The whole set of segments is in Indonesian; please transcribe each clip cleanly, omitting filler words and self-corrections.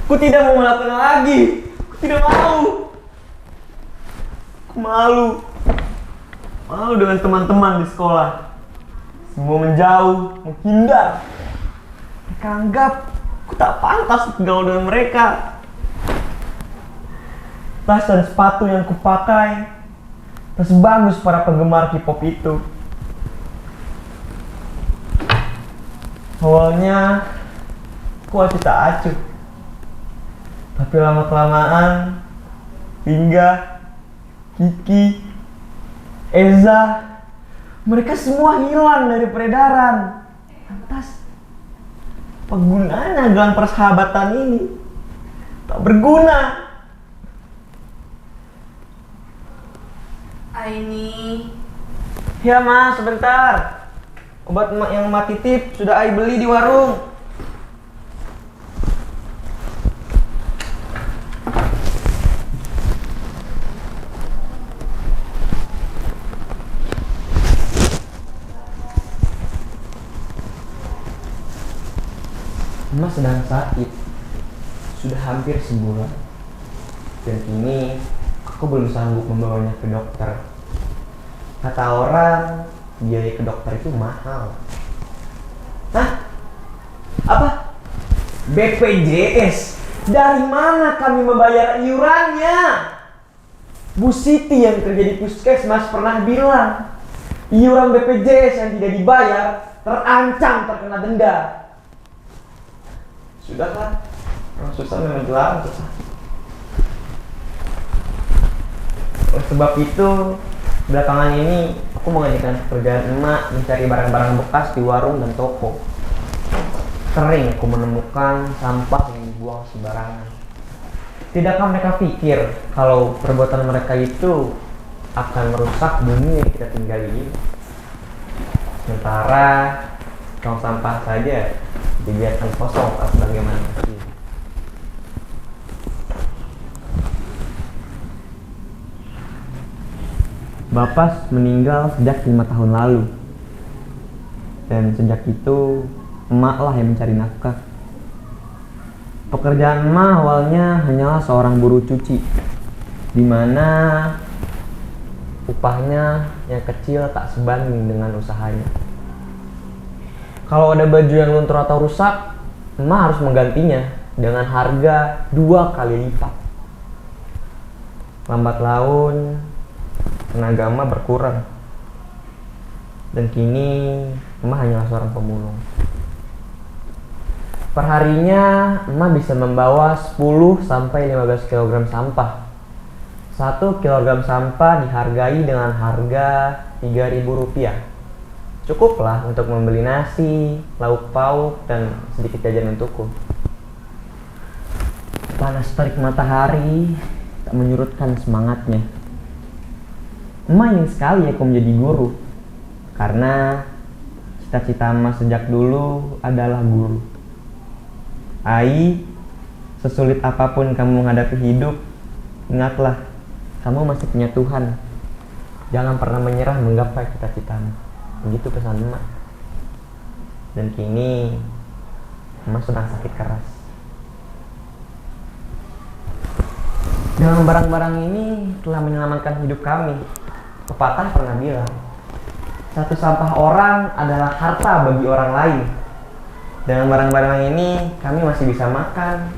Aku tidak mau melakukan lagi. Aku tidak mau. Aku malu. Malu dengan teman-teman di sekolah. Semua menjauh, menghindar. Mereka anggap aku tak pantas bergaul dengan mereka. Tas dan sepatu yang kupakai tak sebagus para penggemar K-pop itu. Awalnya aku masih tak acuh, tapi lama-kelamaan Lingga, Kiki, Eza, mereka semua hilang dari peredaran. Lantas, apa gunanya gelang persahabatan ini? Tak berguna. Aini. Ya mas, sebentar. Obat yang emak titip sudah Ai beli di warung. Emak sedang sakit. Sudah hampir sebulan. Dan kini aku belum sanggup membawanya ke dokter. Kata orang, biaya ke dokter itu mahal. Hah? Apa? BPJS? Dari mana kami membayar iurannya? Bu Siti yang kerja di puskesmas pernah bilang, iuran BPJS yang tidak dibayar terancam terkena denda. Sudahlah, orang susah memang jelas susah. Oleh sebab itu, belakangan ini aku mengajukan pekerjaan emak mencari barang-barang bekas di warung dan toko. Sering aku menemukan sampah yang dibuang sembarangan. Tidakkah mereka pikir kalau perbuatan mereka itu akan merusak bumi yang kita tinggali ini? Sementara tong sampah saja dibiarkan kosong sebagaimana ini. Bapak meninggal sejak 5 tahun lalu. Dan sejak itu emak lah yang mencari nafkah. Pekerjaan emak awalnya hanyalah seorang buruh cuci, di mana upahnya yang kecil tak sebanding dengan usahanya. Kalau ada baju yang luntur atau rusak, emak harus menggantinya dengan harga 2 kali lipat. Lambat laun, tenaga emak berkurang. Dan kini, emak hanyalah seorang pemulung. Perharinya, emak bisa membawa 10-15 kg sampah. 1 kg sampah dihargai dengan harga Rp3.000. Cukuplah untuk membeli nasi, lauk pauk, dan sedikit jajan untukku. Panas terik matahari tak menyurutkan semangatnya. Emak ingin sekali aku menjadi guru, karena cita-cita emak sejak dulu adalah guru. Ai, sesulit apapun kamu menghadapi hidup, ingatlah, kamu masih punya Tuhan. Jangan pernah menyerah menggapai cita-citamu. Begitu pesan emak. Dan kini emak sedang sakit keras. Dengan barang-barang ini telah menyelamatkan hidup kami. Pepatah pernah bilang, satu sampah orang adalah harta bagi orang lain. Dengan barang-barang ini kami masih bisa makan,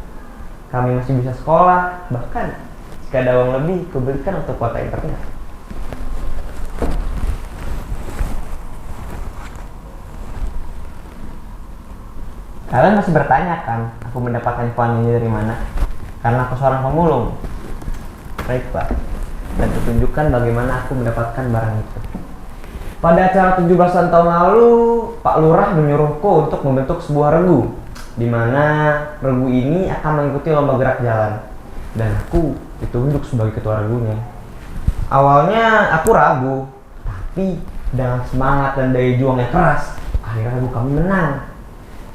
kami masih bisa sekolah, bahkan jika ada uang lebih kubelikan untuk kuota internet. Kalian masih bertanya kan, aku mendapatkan uang ini dari mana? Karena aku seorang pemulung. Baik Pak, dan kutunjukkan bagaimana aku mendapatkan barang itu. Pada acara 17-an tahun lalu, Pak Lurah menyuruhku untuk membentuk sebuah regu, di mana regu ini akan mengikuti lomba gerak jalan, dan aku ditunjuk sebagai ketua regunya. Awalnya aku ragu, tapi dengan semangat dan daya juang yang keras, akhirnya regu kami menang.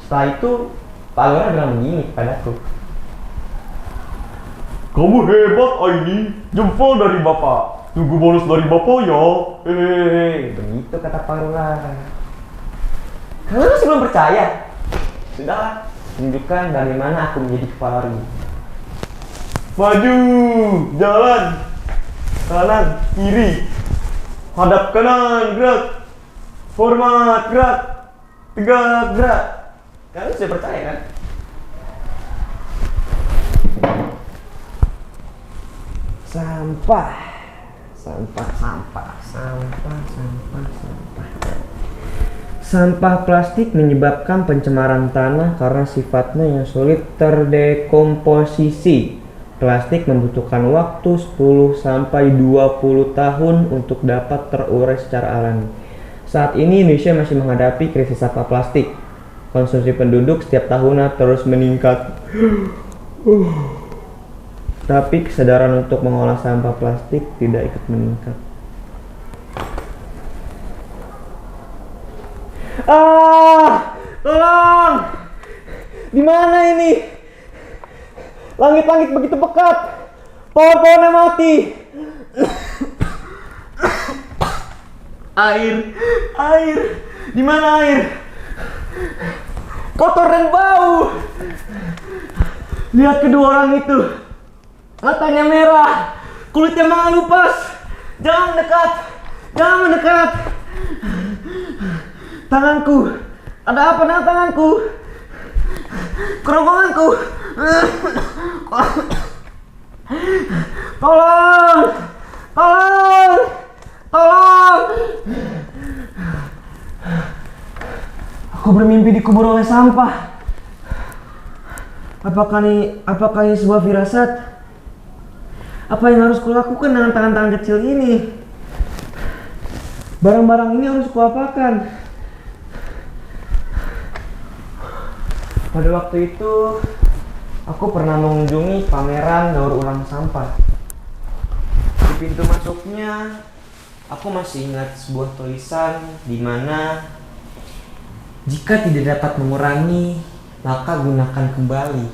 Setelah itu, Pak Lurah bilang begini kepadaku, "Kamu hebat, Aini. Jempol dari Bapak. Tunggu bonus dari Bapak ya." Begitu kata Pak Lurah. Kalian masih belum percaya? Sudahlah, tunjukkan bagaimana aku menjadi kepala regu. Maju, jalan, kanan, kiri, hadap kanan, gerak, hormat, gerak, tegak, gerak. Kalian sudah percaya kan? Sampah, sampah, sampah, sampah, sampah, sampah. Sampah plastik menyebabkan pencemaran tanah karena sifatnya yang sulit terdekomposisi. Plastik membutuhkan waktu 10 sampai 20 tahun untuk dapat terurai secara alami. Saat ini Indonesia masih menghadapi krisis sampah plastik. Konsumsi penduduk setiap tahunnya terus meningkat. Tapi kesadaran untuk mengolah sampah plastik tidak ikut meningkat. Tolong! Di mana ini? Langit-langit begitu pekat. Pohon-pohonnya mati. Air. Di mana air? Kotor dan bau. Lihat kedua orang itu. Matanya merah, kulitnya mengelupas. Jangan mendekat. Tanganku, ada apa dengan tanganku? Kerongkonganku. Tolong. Aku bermimpi dikubur oleh sampah. Apakah ini sebuah firasat? Apa yang harus kulakukan dengan tangan-tangan kecil ini? Barang-barang ini harus kuapakan? Pada waktu itu, aku pernah mengunjungi pameran daur ulang sampah. Di pintu masuknya, aku masih ingat sebuah tulisan di mana jika tidak dapat mengurangi, maka gunakan kembali,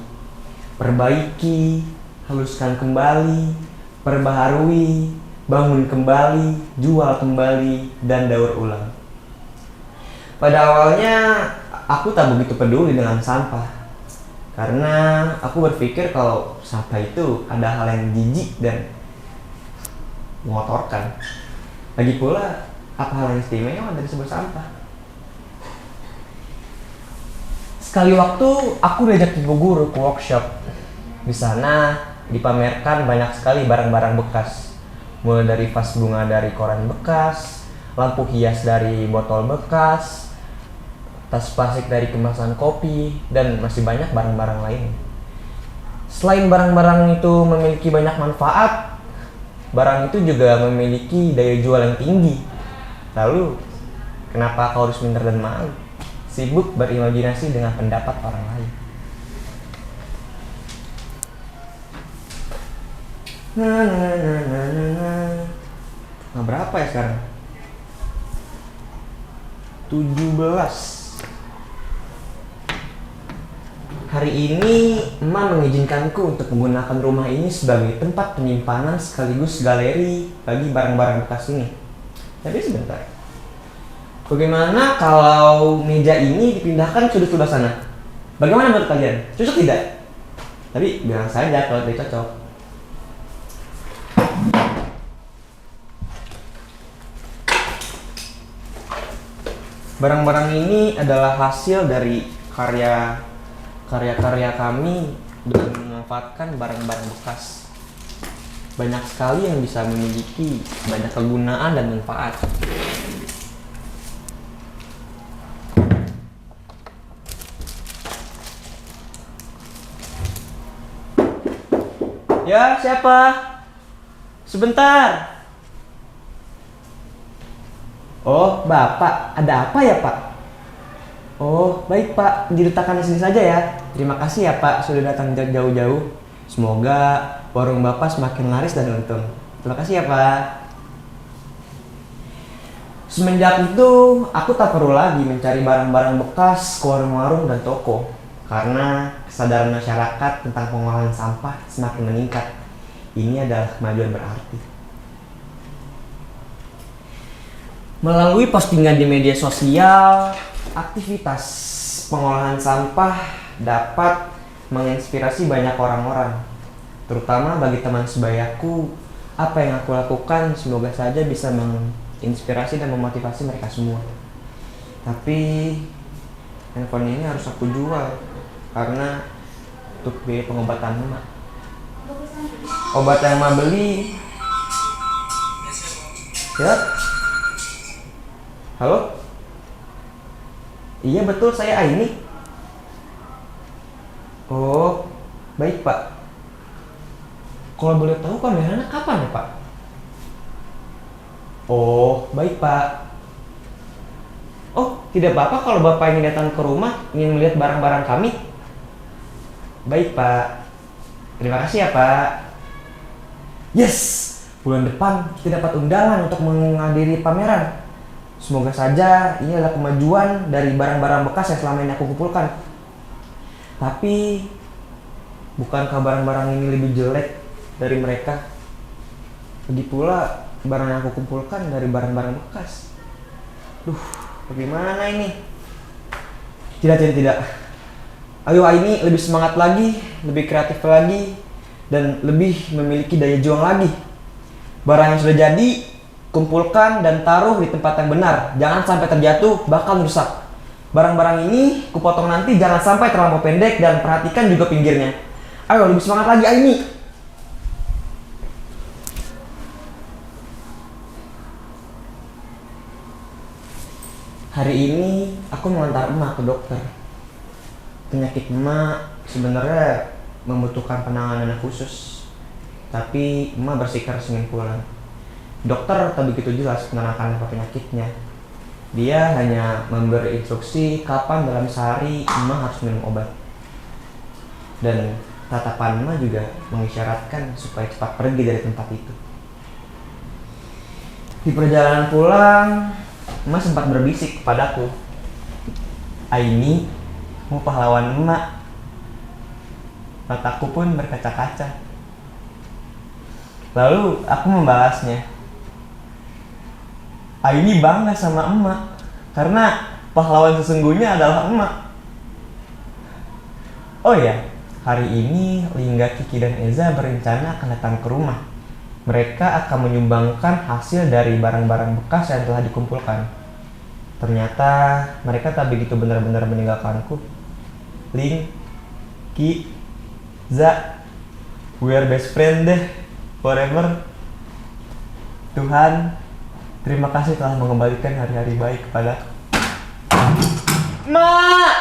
perbaiki, haluskan kembali, perbaharui, bangun kembali, jual kembali, dan daur ulang. Pada awalnya, aku tak begitu peduli dengan sampah, karena aku berpikir kalau sampah itu ada hal yang jijik dan mengotorkan. Lagi pula, apa hal yang istimewa dari sebuah sampah? Sekali waktu, aku diajak ibu guru ke workshop. Di sana dipamerkan banyak sekali barang-barang bekas, mulai dari vas bunga dari koran bekas, lampu hias dari botol bekas, tas plastik dari kemasan kopi, dan masih banyak barang-barang lain. Selain barang-barang itu memiliki banyak manfaat, barang itu juga memiliki daya jual yang tinggi. Lalu, kenapa kau harus minder dan malu? Sibuk berimajinasi dengan pendapat orang lain. Nah, berapa ya sekarang? 17. Hari ini emak mengizinkanku untuk menggunakan rumah ini sebagai tempat penyimpanan sekaligus galeri bagi barang-barang bekas ini. Tapi sebentar, bagaimana kalau meja ini dipindahkan sudut sebelah sana? Bagaimana menurut kalian? Cocok tidak? Tapi bilang saja kalau tidak cocok. Barang-barang ini adalah hasil dari karya-karya kami dengan memanfaatkan barang-barang bekas. Banyak sekali yang bisa memiliki banyak kegunaan dan manfaat. Ya, siapa? Sebentar. Oh, Bapak, ada apa ya, Pak? Oh, baik, Pak. Diletakkan di sini saja ya. Terima kasih ya, Pak, sudah datang jauh-jauh. Semoga warung Bapak semakin laris dan untung. Terima kasih ya, Pak. Semenjak itu, aku tak perlu lagi mencari barang-barang bekas ke warung-warung dan toko. Karena kesadaran masyarakat tentang pengolahan sampah semakin meningkat. Ini adalah kemajuan berarti. Melalui postingan di media sosial, aktivitas pengolahan sampah dapat menginspirasi banyak orang-orang. Terutama bagi teman sebayaku, apa yang aku lakukan semoga saja bisa menginspirasi dan memotivasi mereka semua. Tapi handphone ini harus aku jual karena untuk biaya pengobatan emak. Obat yang emak beli. Ya. Halo? Iya betul, saya Aini. Oh, baik Pak. Kalau boleh tahu kameranya kapan ya Pak? Oh, baik Pak. Oh, tidak apa-apa kalau Bapak ingin datang ke rumah, ingin melihat barang-barang kami. Baik Pak. Terima kasih ya Pak. Yes, bulan depan kita dapat undangan untuk menghadiri pameran. Semoga saja ini adalah kemajuan dari barang-barang bekas yang selama ini aku kumpulkan. Tapi, bukankah barang-barang ini lebih jelek dari mereka? Lagi pula, barang yang aku kumpulkan dari barang-barang bekas. Bagaimana ini? Tidak. Ayo ini lebih semangat lagi, lebih kreatif lagi, dan lebih memiliki daya juang lagi. Barang yang sudah jadi, kumpulkan dan taruh di tempat yang benar. Jangan sampai terjatuh, bahkan rusak. Barang-barang ini kupotong nanti, jangan sampai terlampau pendek, dan perhatikan juga pinggirnya. Ayo lebih semangat lagi Aini. Hari ini aku mengantar emak ke dokter. Penyakit emak sebenarnya membutuhkan penanganan khusus, tapi emak bersikeras ingin pulang. Dokter tak begitu jelas menerangkan apa penyakitnya. Dia hanya memberi instruksi kapan dalam sehari emak harus minum obat. Dan tatapan emak juga mengisyaratkan supaya cepat pergi dari tempat itu. Di perjalanan pulang, emak sempat berbisik kepadaku, Aini, mau pahlawan emak. Mataku pun berkaca-kaca. Lalu aku membalasnya, Aini bangga sama emak karena pahlawan sesungguhnya adalah emak. Oh ya, hari ini Lingga, Kiki, dan Eza berencana akan datang ke rumah. Mereka akan menyumbangkan hasil dari barang-barang bekas yang telah dikumpulkan. Ternyata mereka tak begitu benar-benar meninggalkanku. Ling, Ki, Za, we are best friend deh, forever. Tuhan, terima kasih telah mengembalikan hari-hari baik kepada Ma.